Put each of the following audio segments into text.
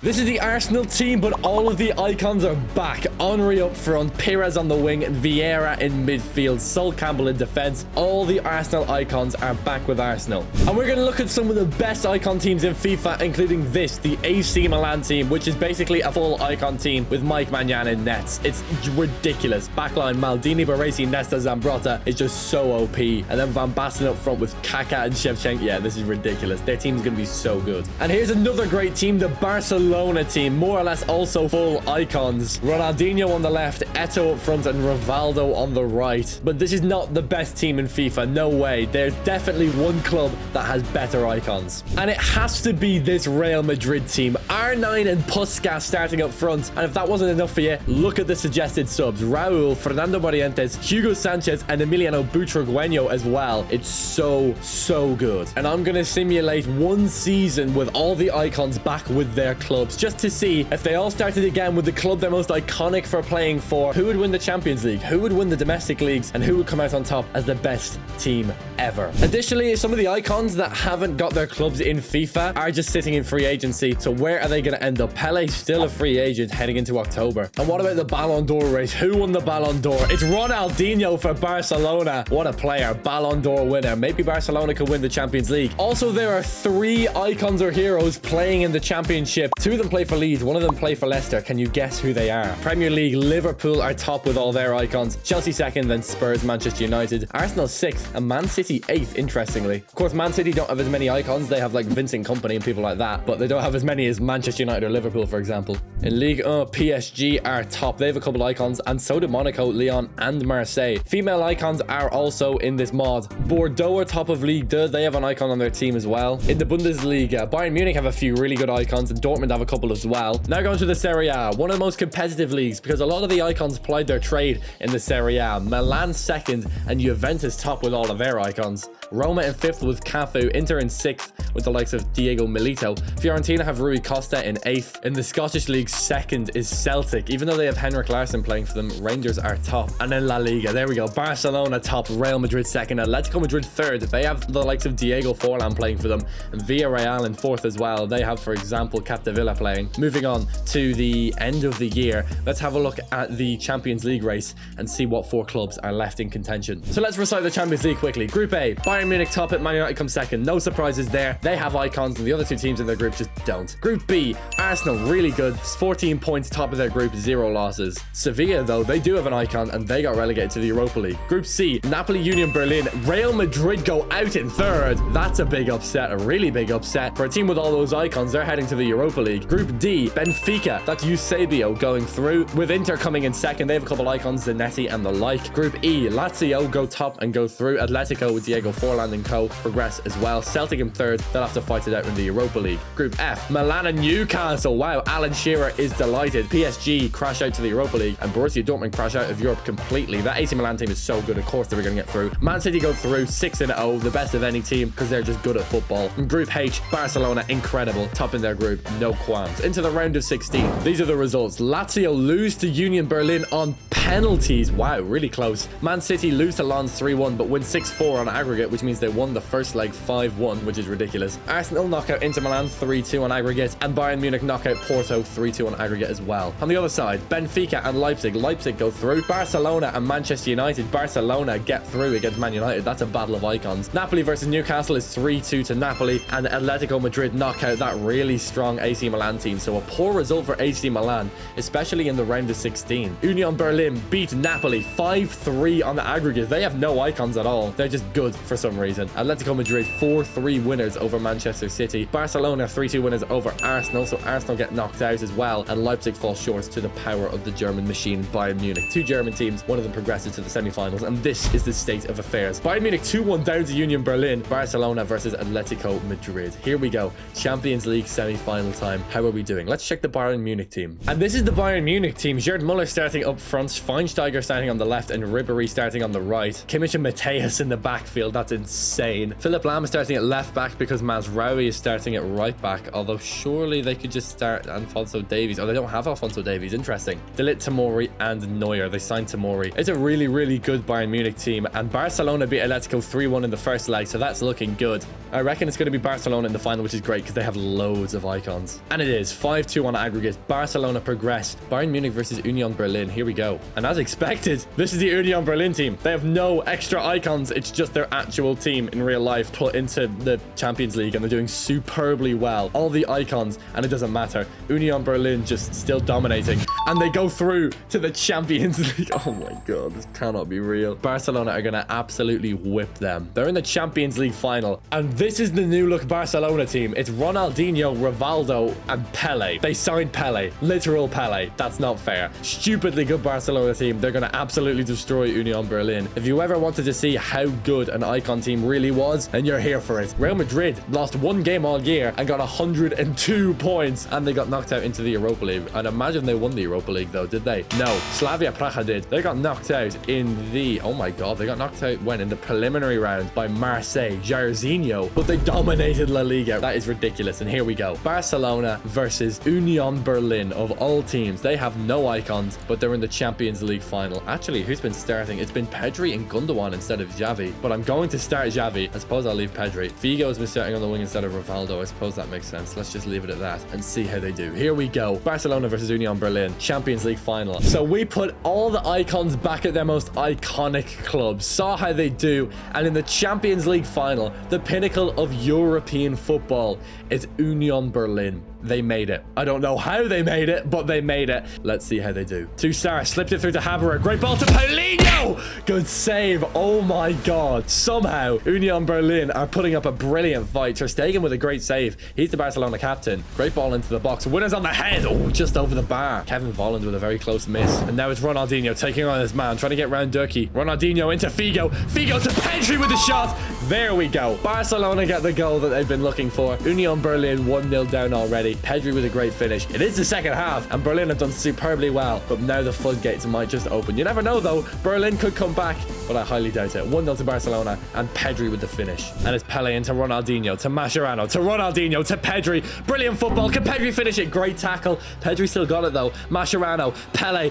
This is the Arsenal team, but all of the icons are back. Henry up front, Perez on the wing, Vieira in midfield, Sol Campbell in defense. All the Arsenal icons are back with Arsenal. And we're going to look at some of the best icon teams in FIFA, including this, the AC Milan team, which is basically a full icon team with Mike Maignan in nets. It's ridiculous. Backline, Maldini, Baresi, Nesta, Zambrotta is just so OP. And then Van Basten up front with Kaká and Shevchenko. Yeah, this is ridiculous. Their team's going to be so good. And here's another great team, the Barcelona team, more or less also full icons. Ronaldinho on the left, Eto'o up front, and Rivaldo on the right. But this is not the best team in FIFA, no way. There's definitely one club that has better icons. And it has to be this Real Madrid team. R9 and Puskas starting up front. And if that wasn't enough for you, look at the suggested subs. Raul, Fernando Morientes, Hugo Sanchez, and Emiliano Butragueño as well. It's so good. And I'm gonna simulate one season with all the icons back with their clubs, just to see if they all started again with the club they're most iconic for playing for, who would win the Champions League, who would win the domestic leagues, and who would come out on top as the best team ever. Additionally, some of the icons that haven't got their clubs in FIFA are just sitting in free agency. So where are they going to end up? Pele's still a free agent heading into October. And what about the Ballon d'Or race? Who won the Ballon d'Or? It's Ronaldinho for Barcelona. What a player. Ballon d'Or winner. Maybe Barcelona could win the Champions League. Also, there are 3 icons or heroes playing in the Championship. 2 of them play for Leeds, 1 of them play for Leicester. Can you guess who they are? Premier League, Liverpool are top with all their icons. Chelsea second, then Spurs, Manchester United. Arsenal 6th, and Man City 8th, interestingly. Of course, Man City don't have as many icons. They have like Vincent Kompany and people like that, but they don't have as many as Manchester United or Liverpool, for example. In Ligue 1, PSG are top. They have a couple icons, and so do Monaco, Lyon, and Marseille. Female icons are also in this mod. Bordeaux are top of Ligue 2. They have an icon on their team as well. In the Bundesliga, Bayern Munich have a few really good icons, and Dortmund have a couple as well. Now going to the Serie A, one of the most competitive leagues because a lot of the icons plied their trade in the Serie A. Milan second and Juventus top with all of their icons. Roma in 5th with Cafu, Inter in 6th with the likes of Diego Milito. Fiorentina have Rui Costa in 8th. In the Scottish League, 2nd is Celtic. Even though they have Henrik Larsson playing for them, Rangers are top. And then La Liga, there we go. Barcelona top, Real Madrid 2nd, Atletico Madrid 3rd. They have the likes of Diego Forlan playing for them, and Villarreal in 4th as well. They have, for example, Capdevila playing. Moving on to the end of the year, let's have a look at the Champions League race and see what 4 clubs are left in contention. So let's recite the Champions League quickly. Group A, Bayern Munich top it, Man United come second. No surprises there. They have icons and the other 2 teams in their group just don't. Group B, Arsenal really good, 14 points top of their group, 0 losses. Sevilla though, they do have an icon and they got relegated to the Europa League. Group C, Napoli, Union Berlin, Real Madrid go out in 3rd. That's a big upset, a really big upset. For a team with all those icons, they're heading to the Europa League. Group D, Benfica, that's Eusebio going through, with Inter coming in 2nd. They have a couple icons, Zanetti and the like. Group E, Lazio go top and go through. Atletico with Diego Forlan and co progress as well. Celtic in 3rd, they'll have to fight it out in the Europa League. Group F, Milan and Newcastle. Wow, Alan Shearer is delighted. PSG crash out to the Europa League and Borussia Dortmund crash out of Europe completely. That AC Milan team is so good, of course they were going to get through. Man City go through 6-0, the best of any team because they're just good at football. In Group H, Barcelona incredible, top in their group, no qualms. Into the round of 16. These are the results. Lazio lose to Union Berlin on penalties. Wow, really close. Man City lose to Lens 3-1 but win 6-4 on aggregate, which means they won the first leg 5-1, which is ridiculous. Arsenal knock out Inter Milan 3-2 on aggregate, and Bayern Munich knock out Porto 3-2 on aggregate as well. On the other side, Benfica and Leipzig go through. Barcelona and Manchester United. Barcelona get through against Man United. That's a battle of icons. Napoli versus Newcastle is 3-2 to Napoli, and Atletico Madrid knock out that really strong AC Milan team. So a poor result for AC Milan, especially in the round of 16. Union Berlin beat Napoli 5-3 on the aggregate. They have no icons at all. They're just good for some reason. Atletico Madrid 4-3 winners over Manchester City. Barcelona 3-2 winners over Arsenal, so Arsenal get knocked out as well, and Leipzig falls short to the power of the German machine, Bayern Munich. 2 German teams, one of them progresses to the semi-finals, and this is the state of affairs. Bayern Munich 2-1 down to Union Berlin. Barcelona versus Atletico Madrid. Here we go. Champions League semi-final time. How are we doing? Let's check the Bayern Munich team. And this is the Bayern Munich team. Gerd Müller starting up front, Schweinsteiger starting on the left, and Ribéry starting on the right. Kimmich and Mateus in the backfield. That's insane. Philipp Lahm is starting at left back because Mazraoui is starting at right back, although surely surely they could just start Alphonso Davies. Oh, they don't have Alphonso Davies. Interesting. Delit, Tomori, and Neuer. They signed Tomori. It's a really, really good Bayern Munich team, and Barcelona beat Atletico 3-1 in the first leg, so that's looking good. I reckon it's going to be Barcelona in the final, which is great because they have loads of icons. And it is 5-2 on aggregate. Barcelona progress. Bayern Munich versus Union Berlin. Here we go. And as expected, this is the Union Berlin team. They have no extra icons. It's just their actual team in real life put into the Champions League, and they're doing superbly well. All the icons, and it doesn't matter. Union Berlin just still dominating, and they go through to the Champions League. Oh my god, this cannot be real. Barcelona are gonna absolutely whip them. They're in the Champions League final, and this is the new look Barcelona team. It's Ronaldinho, Rivaldo, and Pele. They signed Pele, literal Pele. That's not fair. Stupidly good Barcelona team. They're gonna absolutely destroy Union Berlin. If you ever wanted to see how good an icon team really was, then you're here for it. Real Madrid lost one game all year and got 102 points, and they got knocked out into the Europa League. I'd imagine they won the Europa League though, did they? No, Slavia Praha did. They got knocked out in the, oh my god, they got knocked out when? In the preliminary round by Marseille, Jairzinho, but they dominated La Liga. That is ridiculous. And here we go. Barcelona versus Union Berlin. Of all teams, they have no icons, but they're in the Champions League final. Actually, who's been starting? It's been Pedri and Gundogan instead of Xavi, but I'm going to start Xavi. I suppose I'll leave Pedri. Figo has been starting on the wing instead of Rivaldo. I suppose that makes sense. Let's just leave it at that and see how they do. Here we go. Barcelona versus Union Berlin, Champions League final. So we put all the icons back at their most iconic clubs, saw how they do, and in the Champions League final, the pinnacle of European football, is Union Berlin. They made it. I don't know how they made it, but they made it. Let's see how they do. Toussaint slipped it through to Haberer. Great ball to Paulinho. Good save. Oh my god. Somehow, Union Berlin are putting up a brilliant fight. Ter Stegen with a great save. He's the Barcelona captain. Great ball into the box. Winners on the head. Oh, just over the bar. Kevin Volland with a very close miss. And now it's Ronaldinho taking on his man, trying to get round Durkee. Ronaldinho into Figo. Figo to Pedri with the shot. There we go. Barcelona get the goal that they've been looking for. Union Berlin 1-0 down already. Pedri with a great finish. It is the second half, and Berlin have done superbly well, but now the floodgates might just open. You never know though. Berlin could come back, but I highly doubt it. 1-0 to Barcelona, and Pedri with the finish. And it's Pele into Ronaldinho, to Mascherano, to Ronaldinho, to Pedri. Brilliant football. Can Pedri finish it? Great tackle. Pedri still got it though. Mascherano, Pele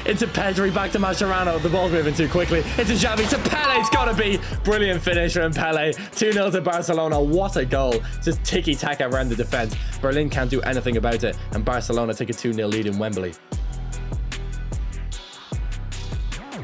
into Pedri, back to Mascherano. The ball's moving too quickly. Into Xavi, to Pele. It's gotta be. Brilliant finish from Pele. 2-0 to Barcelona. What a goal. Just tiki-taka around the defense. Berlin can't do anything about it, and Barcelona take a 2-0 lead in Wembley.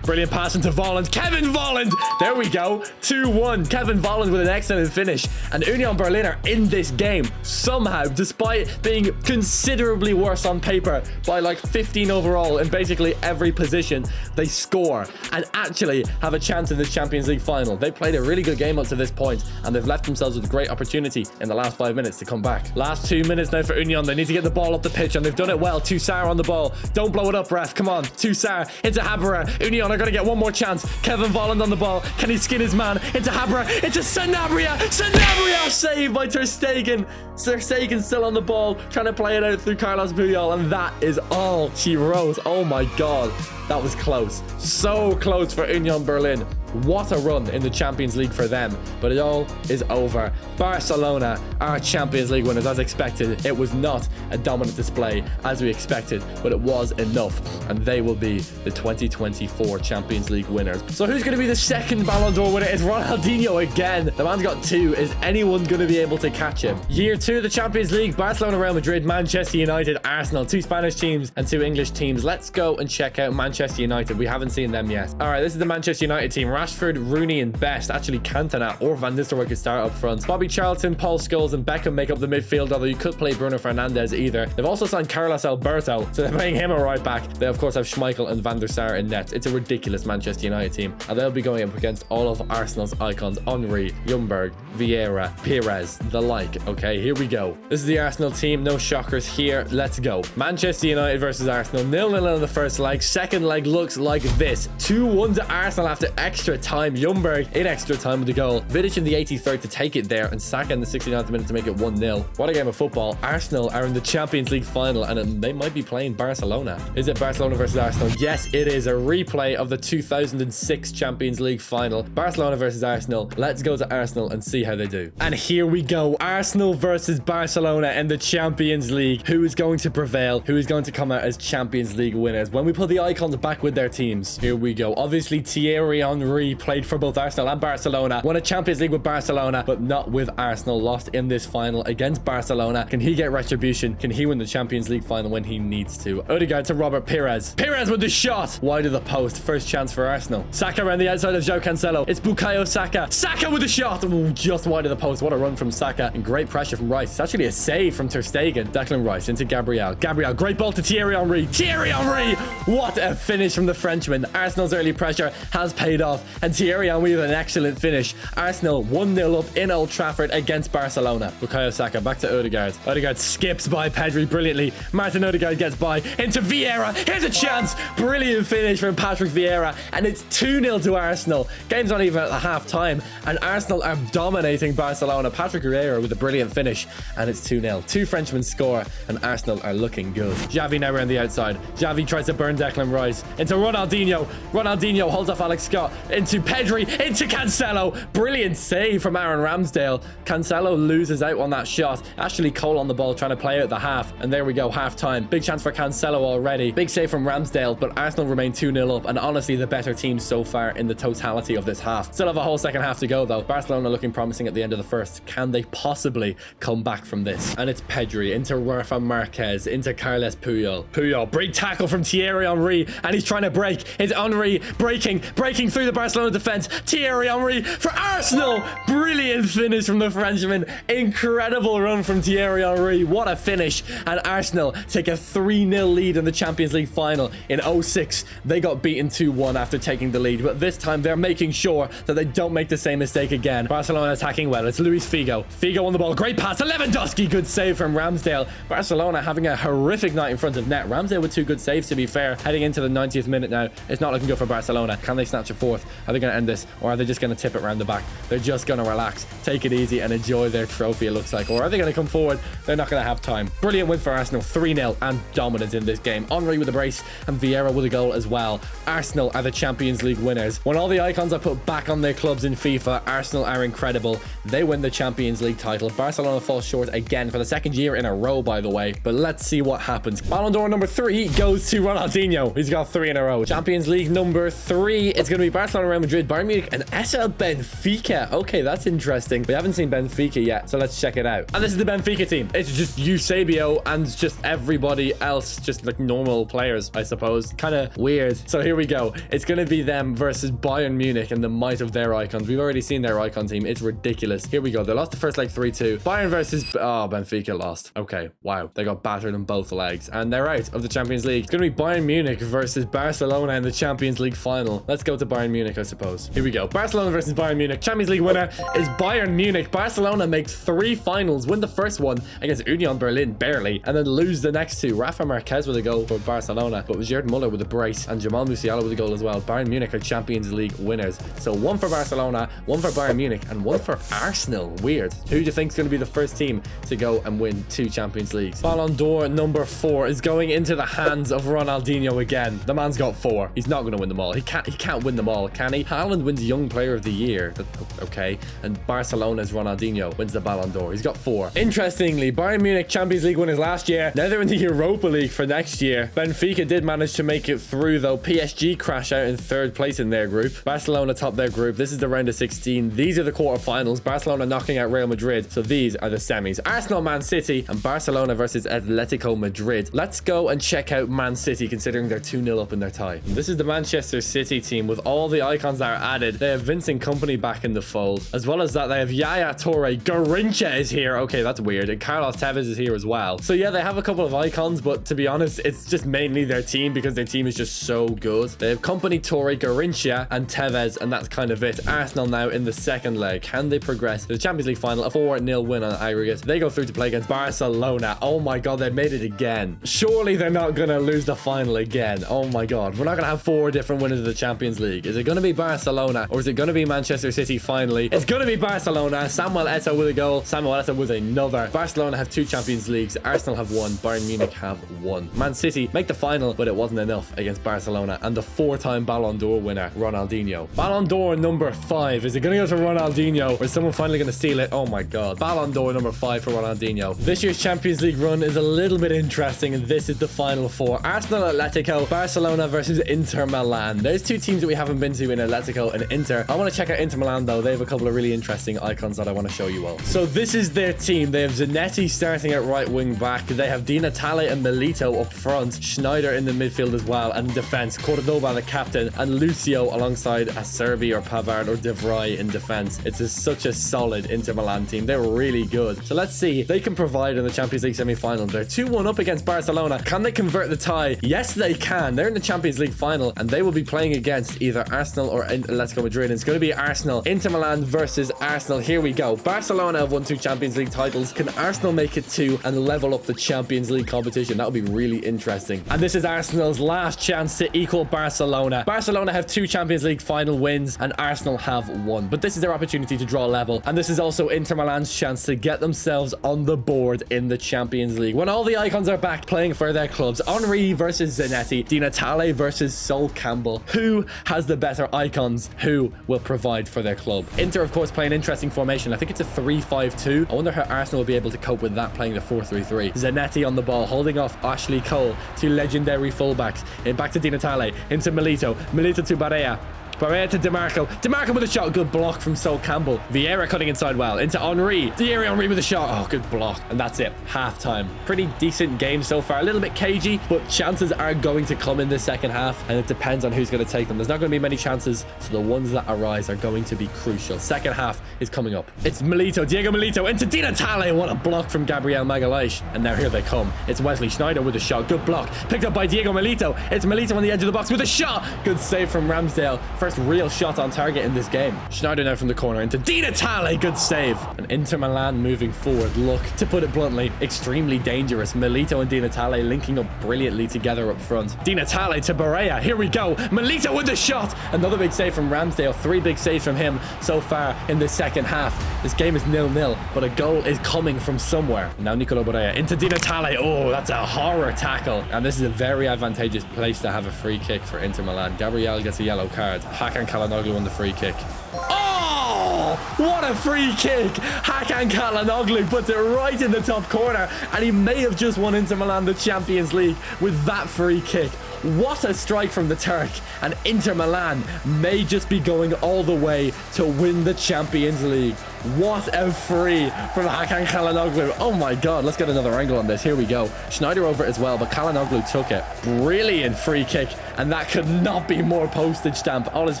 Brilliant pass into Volland. Kevin Volland. There we go. 2-1. Kevin Volland with an excellent finish. And Union Berlin are in this game somehow, despite being considerably worse on paper by like 15 overall in basically every position. They score and actually have a chance in the Champions League final. They played a really good game up to this point, and they've left themselves with a great opportunity in the last 5 minutes to come back. Last 2 minutes now for Union. They need to get the ball up the pitch, and they've done it well. Toussaint on the ball. Don't blow it up, ref. Come on. Toussaint into Haberer. Union are going to get one more chance. Kevin Volland on the ball. Can he skin his man? Into Haberer. Into Sanabria. Sanabria! Saved by Ter Stegen. Ter Stegen still on the ball, trying to play it out through Carlos Puyol, and that is all she wrote. Oh my god. That was close. So close for Union Berlin. What a run in the Champions League for them. But it all is over. Barcelona are Champions League winners as expected. It was not a dominant display as we expected, but it was enough. And they will be the 2024 Champions League winners. So who's going to be the second Ballon d'Or winner? It's Ronaldinho again. The man's got 2. Is anyone going to be able to catch him? Year 2 of the Champions League. Barcelona, Real Madrid, Manchester United, Arsenal. 2 Spanish teams and 2 English teams. Let's go and check out Manchester United. We haven't seen them yet. All right, this is the Manchester United team. Rashford, Rooney, and Best. Actually, Cantona or Van Nistelrooy could start up front. Bobby Charlton, Paul Scholes, and Beckham make up the midfield, although you could play Bruno Fernandes either. They've also signed Carlos Alberto, so they're playing him a right back. They, of course, have Schmeichel and Van der Sar in net. It's a ridiculous Manchester United team, and they'll be going up against all of Arsenal's icons: Henry, Ljungberg, Vieira, Pires, the like. Okay, here we go. This is the Arsenal team. No shockers here. Let's go. Manchester United versus Arsenal. 0-0 in the first leg. Second leg looks like this. 2-1 to Arsenal after extra extra time. Ljungberg in extra time with the goal. Vidic in the 83rd to take it there, and Saka in the 69th minute to make it 1-0. What a game of football. Arsenal are in the Champions League final, and they might be playing Barcelona. Is it Barcelona versus Arsenal? Yes, it is. A replay of the 2006 Champions League final. Barcelona versus Arsenal. Let's go to Arsenal and see how they do. And here we go. Arsenal versus Barcelona in the Champions League. Who is going to prevail? Who is going to come out as Champions League winners? When we put the icons back with their teams, here we go. Obviously, Thierry Henry played for both Arsenal and Barcelona. Won a Champions League with Barcelona, but not with Arsenal. Lost in this final against Barcelona. Can he get retribution? Can he win the Champions League final when he needs to? Odegaard to Robert Pires. Pires with the shot. Wide of the post. First chance for Arsenal. Saka around the outside of João Cancelo. It's Bukayo Saka. Saka with the shot. Ooh, just wide of the post. What a run from Saka. And great pressure from Rice. It's actually a save from Ter Stegen. Declan Rice into Gabriel. Gabriel, great ball to Thierry Henry. Thierry Henry. What a finish from the Frenchman. Arsenal's early pressure has paid off. And Thierry Henry with an excellent finish. Arsenal 1-0 up in Old Trafford against Barcelona. Bukayo Saka back to Odegaard. Odegaard skips by Pedri brilliantly. Martin Odegaard gets by into Vieira. Here's a chance. Brilliant finish from Patrick Vieira. And it's 2-0 to Arsenal. Game's not even at the half time. And Arsenal are dominating Barcelona. Patrick Vieira with a brilliant finish. And it's 2-0. Two Frenchmen score. And Arsenal are looking good. Xavi now around the outside. Xavi tries to burn Declan Rice. Into Ronaldinho. Ronaldinho holds off Alex Scott. Into Pedri. Into Cancelo. Brilliant save from Aaron Ramsdale. Cancelo loses out on that shot. Ashley Cole on the ball trying to play out the half. And there we go. Half time. Big chance for Cancelo already. Big save from Ramsdale. But Arsenal remain 2-0 up. And honestly, the better team so far in the totality of this half. Still have a whole second half to go though. Barcelona looking promising at the end of the first. Can they possibly come back from this? And it's Pedri into Rafa Marquez. Into Carles Puyol. Puyol. Big tackle from Thierry Henry. And he's trying to break. It's Henry breaking through the Barcelona defense. Thierry Henry for Arsenal. Brilliant finish from the Frenchman. Incredible run from Thierry Henry. What a finish. And Arsenal take a 3-0 lead in the Champions League final. In 06, they got beaten 2-1 after taking the lead. But this time, they're making sure that they don't make the same mistake again. Barcelona attacking well. It's Luis Figo. Figo on the ball. Great pass to Lewandowski. Good save from Ramsdale. Barcelona having a horrific night in front of net. Ramsdale with two good saves, to be fair. Heading into the 90th minute now. It's not looking good for Barcelona. Can they snatch a fourth? Are they going to end this? Or are they just going to tip it around the back? They're just going to relax, take it easy, and enjoy their trophy, it looks like. Or are they going to come forward? They're not going to have time. Brilliant win for Arsenal. 3-0 and dominant in this game. Henry with a brace and Vieira with a goal as well. Arsenal are the Champions League winners. When all the icons are put back on their clubs in FIFA, Arsenal are incredible. They win the Champions League title. Barcelona falls short again for the second year in a row, by the way. But let's see what happens. Ballon d'Or number 3 goes to Ronaldinho. He's got 3 in a row. Champions League number 3. It's going to be Barcelona, Real Madrid, Bayern Munich, and SL Benfica. Okay, that's interesting. We haven't seen Benfica yet, so let's check it out. And this is the Benfica team. It's just Eusebio and just everybody else, just like normal players, I suppose. Kind of weird. So here we go. It's going to be them versus Bayern Munich and the might of their icons. We've already seen their icon team. It's ridiculous. Here we go. They lost the first leg 3-2. Bayern versus... Oh, Benfica lost. Okay, wow. They got battered on both legs. And they're out of the Champions League. It's going to be Bayern Munich versus Barcelona in the Champions League final. Let's go to Bayern Munich, I suppose. Here we go. Barcelona versus Bayern Munich. Champions League winner is Bayern Munich. Barcelona makes 3 finals. Win the first one against Union Berlin, barely. And then lose the next 2. Rafa Marquez with a goal for Barcelona. But Gerd Muller with a brace. And Jamal Musiala with a goal as well. Bayern Munich are Champions League winners. So 1 for Barcelona, 1 for Bayern Munich, and 1 for Arsenal. Weird. Who do you think is going to be the first team to go and win 2 Champions Leagues? Ballon d'Or number 4 is going into the hands of Ronaldinho again. The man's got 4. He's not going to win them all. He can't win them all, can he? Haaland wins Young Player of the Year. Okay. And Barcelona's Ronaldinho wins the Ballon d'Or. He's got 4. Interestingly, Bayern Munich Champions League winners last year. Now they're in the Europa League for next year. Benfica did manage to make it through though. PSG crash out in 3rd place in their group. Barcelona top their group. This is the round of 16. These are the quarterfinals. Barcelona knocking out Real Madrid. So these are the semis. Arsenal, Man City, and Barcelona versus Atletico Madrid. Let's go and check out Man City, considering they're 2-0 up in their tie. This is the Manchester City team with all the icons that are added. They have Vincent Kompany back in the fold. As well as that, they have Yaya Toure. Garrincha is here. Okay, that's weird. And Carlos Tevez is here as well. So yeah, they have a couple of icons, but to be honest, it's just mainly their team because their team is just so good. They have Kompany, Toure, Garrincha, and Tevez, and that's kind of it. Arsenal now in the second leg. Can they progress to the Champions League final? A 4-0 win on aggregate. They go through to play against Barcelona. Oh my god, they made it again. Surely they're not going to lose the final again. Oh my god. We're not going to have 4 different winners of the Champions League. Is it going going to be Barcelona or is it going to be Manchester City finally? It's going to be Barcelona. Samuel Eto'o with a goal. Samuel Eto'o with another. Barcelona have 2 Champions Leagues. Arsenal have 1. Bayern Munich have 1. Man City make the final, but it wasn't enough against Barcelona and the 4-time Ballon d'Or winner, Ronaldinho. Ballon d'Or number 5. Is it going to go to Ronaldinho or is someone finally going to steal it? Oh my God. Ballon d'Or number 5 for Ronaldinho. This year's Champions League run is a little bit interesting, and this is the final 4. Arsenal, Atletico, Barcelona versus Inter Milan. There's 2 teams that we haven't been to in Atletico and Inter. I want to check out Inter Milan though. They have a couple of really interesting icons that I want to show you all. So this is their team. They have Zanetti starting at right wing back. They have Di Natale and Milito up front. Schneider in the midfield as well. And in defense, Cordoba the captain and Lucio alongside Acerbi or Pavard or De Vrij in defense. It's such a solid Inter Milan team. They're really good. So let's see if they can provide in the Champions League semi-final. They're 2-1 up against Barcelona. Can they convert the tie? Yes, they can. They're in the Champions League final and they will be playing against either Arsenal or Atletico Madrid. It's going to be Arsenal. Inter Milan versus Arsenal. Here we go. Barcelona have won 2 Champions League titles. Can Arsenal make it 2 and level up the Champions League competition? That would be really interesting. And this is Arsenal's last chance to equal Barcelona. Barcelona have 2 Champions League final wins and Arsenal have 1. But this is their opportunity to draw level. And this is also Inter Milan's chance to get themselves on the board in the Champions League. When all the icons are back playing for their clubs, Henry versus Zanetti, Di Natale versus Sol Campbell. Who has the better icons? Who will provide for their club? Inter, of course, play an interesting formation. I think it's a 3-5-2. I wonder how Arsenal will be able to cope with that playing the 4-3-3. Zanetti on the ball, holding off Ashley Cole, 2 legendary fullbacks. And back to Di Natale, into Milito. Milito to Barea. Barea to DeMarco. DeMarco with a shot. Good block from Sol Campbell. Vieira cutting inside well. Into Henry. Thierry Henry with a shot. Oh, good block. And that's it. Half-time. Pretty decent game so far. A little bit cagey, but chances are going to come in the second half, and it depends on who's going to take them. There's not going to be many chances, so the ones that arise are going to be crucial. Second half is coming up. It's Milito. Diego Milito into Di Natale. What a block from Gabriel Magalhaes. And now here they come. It's Wesley Schneider with a shot. Good block. Picked up by Diego Milito. It's Milito on the edge of the box with a shot. Good save from Ramsdale. First real shot on target in this game. Schneider now from the corner into Di Natale. Good save. And Inter Milan moving forward look, to put it bluntly, extremely dangerous. Milito and Di Natale linking up brilliantly together up front. Di Natale to Barea. Here we go. Milito with the shot. Another big save from Ramsdale. 3 big saves from him so far in the second half. This game is 0-0, but a goal is coming from somewhere. Now Nicolo Barea into Di Natale. Oh, that's a horror tackle. And this is a very advantageous place to have a free kick for Inter Milan. Gabriel gets a yellow card. Hakan Çalhanoğlu on the free kick. Oh, what a free kick. Hakan Çalhanoğlu puts it right in the top corner, and he may have just won Inter Milan the Champions League with that free kick. What a strike from the Turk, and Inter Milan may just be going all the way to win the Champions League. What a free from Hakan Çalhanoğlu. Oh my God, let's get another angle on this. Here we go. Schneider over it as well, but Çalhanoğlu took it. Brilliant free kick, and that could not be more postage stamp. All his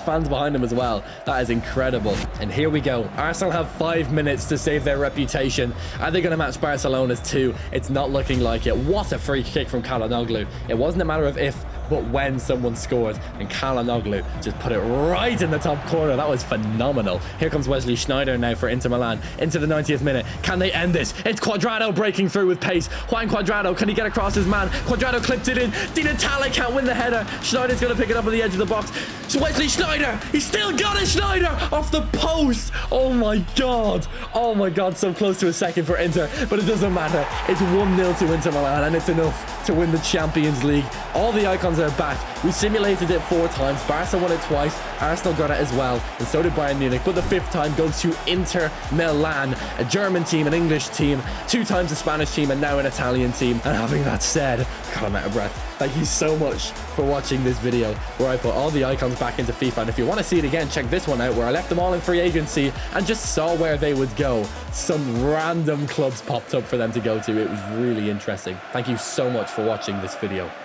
fans behind him as well. That is incredible. And here we go. Arsenal have 5 minutes to save their reputation. Are they going to match Barcelona's 2? It's not looking like it. What a free kick from Çalhanoğlu. It wasn't a matter of if, but when someone scored, and Çalhanoğlu just put it right in the top corner. That was phenomenal. Here comes Wesley Schneider now for Inter Milan into the 90th minute. Can they end this? It's Cuadrado breaking through with pace. Juan Cuadrado, can he get across his man? Cuadrado clipped it in. Di Natale can't win the header. Schneider's going to pick it up on the edge of the box. So Wesley Schneider, he's still got it. Schneider off the post. Oh my God. Oh my God, so close to a second for Inter, but it doesn't matter. It's 1-0 to Inter Milan, and it's enough to win the Champions League. All the icons are back. We simulated it 4 times. Barca won it twice. Arsenal got it as well, and so did Bayern Munich. But the 5th time goes to Inter Milan, a German team, an English team, 2 times a Spanish team, and now an Italian team. And having that said, God, I'm out of breath. Thank you so much for watching this video where I put all the icons back into FIFA. And if you want to see it again, check this one out where I left them all in free agency and just saw where they would go. Some random clubs popped up for them to go to. It was really interesting. Thank you so much for watching this video.